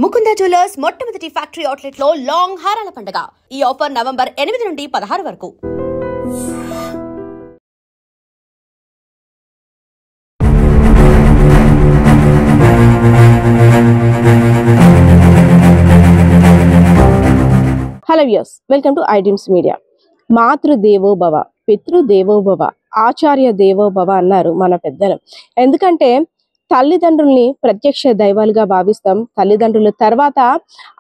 Mukunda jewellers మొట్టమొదటి factory outlet లో long హారాల పండుగ. ఈ ఆఫర్ నవంబర్ 8 నుండి 16 వరకు. Hello viewers, welcome to iDreams media. మాతృదేవో భవ, పితృదేవో భవ, ఆచార్య దేవో భవ అన్నారు మన పెద్దలు. ఎందుకంటే తల్లిదండ్రుల్ని ప్రత్యక్ష దైవాలుగా భావిస్తాం. తల్లిదండ్రుల తర్వాత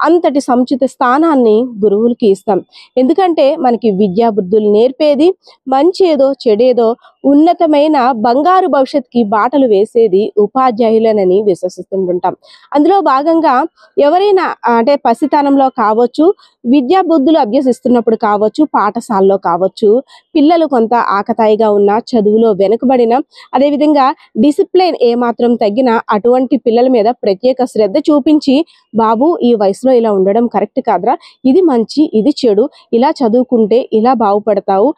అంతటి సముచిత స్థానాన్ని గురువులకి ఇస్తాం. ఎందుకంటే మనకి విద్యా బుద్ధులు నేర్పేది, మంచి ఏదో చెడేదో ఉన్నతమైన బంగారు భవిష్యత్తుకి బాటలు వేసేది ఉపాధ్యాయులనని విశ్వసిస్తుంటాం. అందులో భాగంగా ఎవరైనా అంటే పసితనంలో కావచ్చు, విద్యా బుద్ధులు అభ్యసిస్తున్నప్పుడు కావచ్చు, పాఠశాలలో కావచ్చు, పిల్లలు కొంత ఆకతాయిగా ఉన్న, చదువులో వెనుకబడిన, అదేవిధంగా డిసిప్లిన్ ఏమాత్రం తగ్గిన అటువంటి పిల్లల మీద ప్రత్యేక శ్రద్ధ చూపించి, బాబు ఈ వయసులో ఇలా ఉండడం కరెక్ట్ కాదురా, ఇది మంచి ఇది చెడు, ఇలా చదువుకుంటే ఇలా బాగుపడతావు,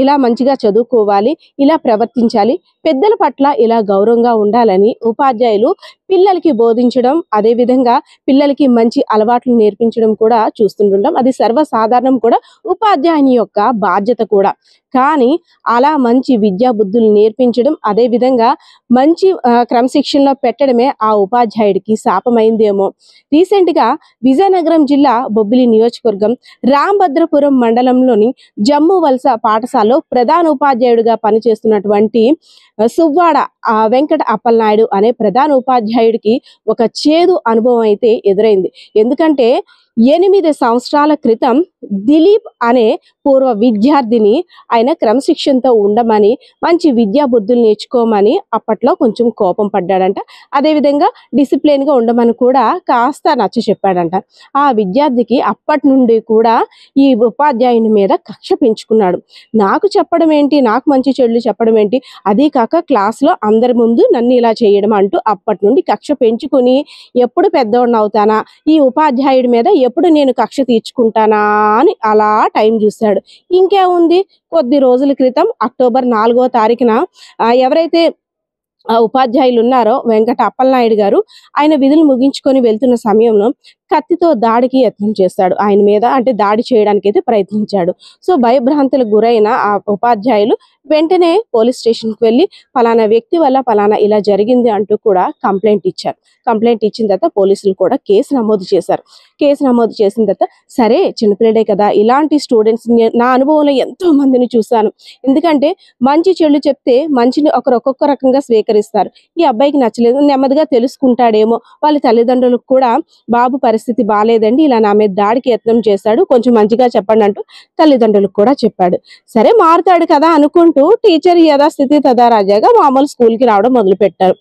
ఇలా మంచిగా చదువుకోవాలి, ఇలా ప్రవర్తించాలి, పెద్దల పట్ల ఇలా గౌరవంగా ఉండాలని ఉపాధ్యాయులు పిల్లలకి బోధించడం, అదేవిధంగా పిల్లలకి మంచి అలవాట్లు నేర్పించడం కూడా చూస్తుంటాం. అది సర్వసాధారణం కూడా, ఉపాధ్యాయుని యొక్క బాధ్యత కూడా. కానీ అలా మంచి విద్యా బుద్ధులు నేర్పించడం, అదేవిధంగా మంచి క్రమశిక్షణలో పెట్టడమే ఆ ఉపాధ్యాయుడికి శాపమైందేమో. రీసెంట్గా విజయనగరం జిల్లా బొబ్బిలి నియోజకవర్గం రాంభద్రపురం మండలంలోని జమ్ము వలస పాఠశాలలో ప్రధాన ఉపాధ్యాయుడిగా పనిచేస్తున్నటువంటి సువ్వాడ వెంకట అప్పలనాయుడు అనే ప్రధాన ఉపాధ్యాయుడికి ఒక చేదు అనుభవం అయితే ఎదురైంది. ఎందుకంటే 8 సంవత్సరాల క్రితం దిలీప్ అనే పూర్వ విద్యార్థిని ఆయన క్రమశిక్షణతో ఉండమని, మంచి విద్యా బుద్ధులు నేర్చుకోమని అప్పట్లో కొంచెం కోపం పడ్డాడంట. అదేవిధంగా డిసిప్లిన్గా ఉండమని కూడా కాస్త నచ్చ చెప్పాడంట. ఆ విద్యార్థికి అప్పటి నుండి కూడా ఈ ఉపాధ్యాయుని మీద కక్ష పెంచుకున్నాడు. నాకు చెప్పడం ఏంటి, నాకు మంచి చెడులు చెప్పడం ఏంటి, అదీ కాక క్లాస్లో అందరి ముందు నన్ను ఇలా చేయడం అంటూ అప్పటి నుండి కక్ష పెంచుకుని, ఎప్పుడు పెద్దవాడిని అవుతానా, ఈ ఉపాధ్యాయుడి మీద ఎప్పుడు నేను కక్ష తీర్చుకుంటానా అని అలా టైం చూశాడు. ఇంకేముంది, కొద్ది రోజుల క్రితం అక్టోబర్ 4వ తారీఖున ఎవరైతే ఉపాధ్యాయులు ఉన్నారో వెంకట అప్పలనాయుడు గారు, ఆయన విధులు ముగించుకొని వెళ్తున్న సమయంలో కత్తితో దాడికి యత్నం చేశాడు. ఆయన మీద అంటే దాడి చేయడానికి అయితే ప్రయత్నించాడు. సో భయభ్రాంతులకు గురైన ఆ ఉపాధ్యాయులు వెంటనే పోలీస్ స్టేషన్కి వెళ్ళి ఫలానా వ్యక్తి వల్ల ఫలానా ఇలా జరిగింది అంటూ కూడా కంప్లైంట్ ఇచ్చారు. కంప్లైంట్ ఇచ్చిన తర్వాత పోలీసులు కూడా కేసు నమోదు చేశారు. కేసు నమోదు చేసిన తర్వాత సరే చిన్నపిల్లడే కదా, ఇలాంటి స్టూడెంట్స్ నా అనుభవంలో ఎంతో మందిని చూశాను. ఎందుకంటే మంచి చెడు చెప్తే మంచిని ఒక్కొక్క రకంగా స్వీకరిస్తారు. ఈ అబ్బాయికి నచ్చలేదు, నెమ్మదిగా తెలుసుకుంటాడేమో, వాళ్ళ తల్లిదండ్రులకు కూడా బాబు పరిస్థితి బాగాలేదండి, ఇలా నా మీద దాడికి యత్నం చేశాడు, కొంచెం మంచిగా చెప్పండి అంటూ తల్లిదండ్రులకు కూడా చెప్పాడు. సరే మారుతాడు కదా అనుకుంటూ టీచర్ యథాస్థితి తదారాజాగా మామూలు స్కూల్కి రావడం మొదలు పెట్టారు.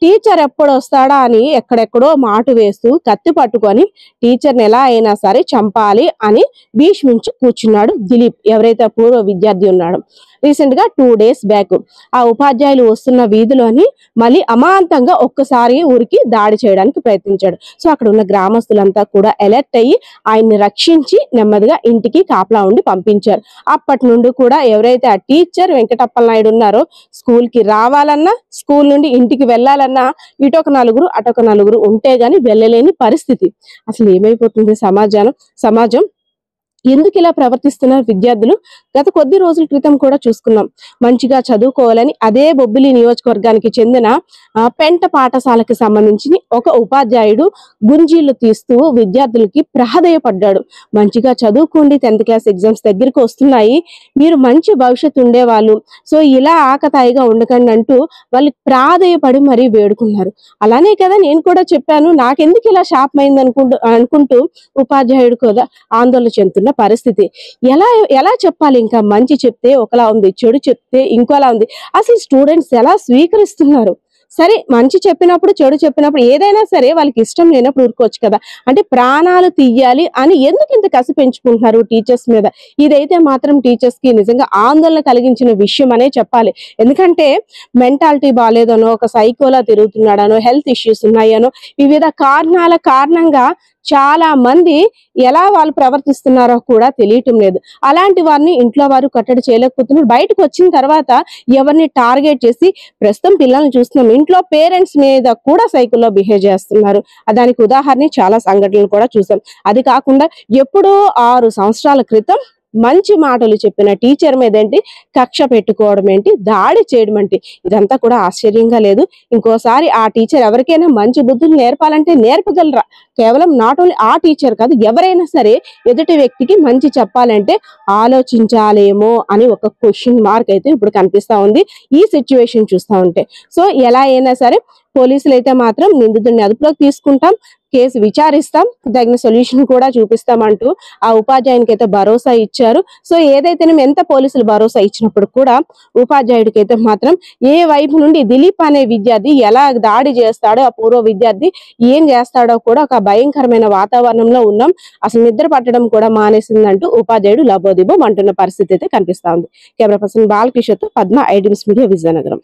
టీచర్ ఎప్పుడు వస్తాడా అని ఎక్కడెక్కడో మాటు వేస్తూ కత్తి పట్టుకొని టీచర్ని ఎలా అయినా సరే చంపాలి అని భీష్మించి కూర్చున్నాడు దిలీప్, ఎవరైతే పూర్వ విద్యార్థి ఉన్నాడో. రీసెంట్ గా 2 days బ్యాక్ ఆ ఉపాధ్యాయులు వస్తున్న వీధిలోని మళ్ళీ అమాంతంగా ఒక్కసారి ఊరికి దాడి చేయడానికి ప్రయత్నించాడు. సో అక్కడ ఉన్న గ్రామస్తులంతా కూడా అలర్ట్ అయ్యి ఆయన్ని రక్షించి నెమ్మదిగా ఇంటికి కాపలా ఉండి పంపించారు. అప్పటి నుండి కూడా ఎవరైతే ఆ టీచర్ వెంకటప్పలనాయుడు ఉన్నారో, స్కూల్ కి రావాలన్నా, స్కూల్ నుండి ఇంటికి వెళ్ళాలన్నా ఇటొక నలుగురు అటొక నలుగురు ఉంటే గాని వెళ్ళలేని పరిస్థితి. అసలు ఏమైపోతుంది సమాజం ఎందుకు ఇలా ప్రవర్తిస్తున్నారు విద్యార్థులు? గత కొద్ది రోజుల క్రితం కూడా చూసుకున్నాం. మంచిగా చదువుకోవాలని అదే బొబ్బిలి నియోజకవర్గానికి చెందిన పెంట పాఠశాలకు సంబంధించి ఒక ఉపాధ్యాయుడు గుంజీలు తీస్తూ విద్యార్థులకి ప్రాధేయపడ్డాడు. మంచిగా చదువుకోండి, 10th క్లాస్ ఎగ్జామ్స్ దగ్గరికి వస్తున్నాయి, మీరు మంచి భవిష్యత్తు ఉండేవాళ్ళు, సో ఇలా ఆకతాయిగా ఉండకండి అంటూ వాళ్ళకి ప్రాధేయపడి మరీ వేడుకున్నారు. అలానే కదా నేను కూడా చెప్పాను, నాకెందుకు ఇలా శాపమైంది అనుకుంటూ ఉపాధ్యాయుడు కూడా ఆందోళన చెందుతున్న పరిస్థితి. ఎలా చెప్పాలి? ఇంకా మంచి చెప్తే ఒకలా ఉంది, చెడు చెప్తే ఇంకోలా ఉంది. అసలు స్టూడెంట్స్ ఎలా స్వీకరిస్తున్నారు? సరే మంచి చెప్పినప్పుడు చెడు చెప్పినప్పుడు ఏదైనా సరే వాళ్ళకి ఇష్టం లేనప్పుడు ఊరుకోవచ్చు కదా. అంటే ప్రాణాలు తీయాలి అని ఎందుకు ఇంత కసి పెంచుకుంటున్నారు టీచర్స్ మీద? ఇదైతే మాత్రం టీచర్స్ కి నిజంగా ఆందోళన కలిగించిన విషయం అనే చెప్పాలి. ఎందుకంటే మెంటాలిటీ బాగాలేదనో, ఒక సైకోలా తిరుగుతున్నాడనో, హెల్త్ ఇష్యూస్ ఉన్నాయనో, వివిధ కారణాల కారణంగా చాలా మంది ఎలా వాళ్ళు ప్రవర్తిస్తున్నారో కూడా తెలియటం లేదు. అలాంటి వారిని ఇంట్లో వారు కట్టడి చేయలేకపోతున్నారు. బయటకు వచ్చిన తర్వాత ఎవరిని టార్గెట్ చేసి ప్రస్తుతం పిల్లల్ని చూస్తున్నాం, ఇంట్లో పేరెంట్స్ మీద కూడా సైకిల్లో బిహేవ్ చేస్తున్నారు. దానికి ఉదాహరణ చాలా సంఘటనలు కూడా చూసాం. అది కాకుండా ఎప్పుడో 6 సంవత్సరాల క్రితం మంచి మాటలు చెప్పిన టీచర్ మీద ఏంటి కక్ష పెట్టుకోవడం ఏంటి, దాడి చేయడం ఏంటి, ఇదంతా కూడా ఆశ్చర్యంగా లేదు. ఇంకోసారి ఆ టీచర్ ఎవరికైనా మంచి బుద్ధులు నేర్పాలంటే నేర్పగలరా? కేవలం నాట్ ఓన్లీ ఆ టీచర్ కాదు, ఎవరైనా సరే ఎదుటి వ్యక్తికి మంచి చెప్పాలంటే ఆలోచించాలేమో అని ఒక క్వశ్చన్ మార్క్ అయితే ఇప్పుడు కనిపిస్తా ఉంది ఈ సిచ్యువేషన్ చూస్తా ఉంటే. సో ఎలా అయినా సరే పోలీసులు అయితే మాత్రం నిందితుడిని అదుపులోకి తీసుకుంటాం, కేసు విచారిస్తాం, తగిన సొల్యూషన్ కూడా చూపిస్తామంటూ ఆ ఉపాధ్యాయునికి అయితే భరోసా ఇచ్చారు. సో ఏదైతే ఎంత పోలీసులు భరోసా ఇచ్చినప్పుడు కూడా ఉపాధ్యాయుడికి అయితే మాత్రం ఏ వైపు నుండి దిలీప్ అనే విద్యార్థి ఎలా దాడి చేస్తాడో, ఆ పూర్వ విద్యార్థి ఏం చేస్తాడో కూడా ఒక భయంకరమైన వాతావరణంలో ఉన్నాం, అసలు నిద్ర పట్టడం కూడా మానేసిందంటూ ఉపాధ్యాయుడు లబోదిబో అంటున్న పరిస్థితి అయితే కనిపిస్తా ఉంది. కెమెరా పర్సన్ బాలకృష్ణతో Padma, iDreams media, Vizianagaram.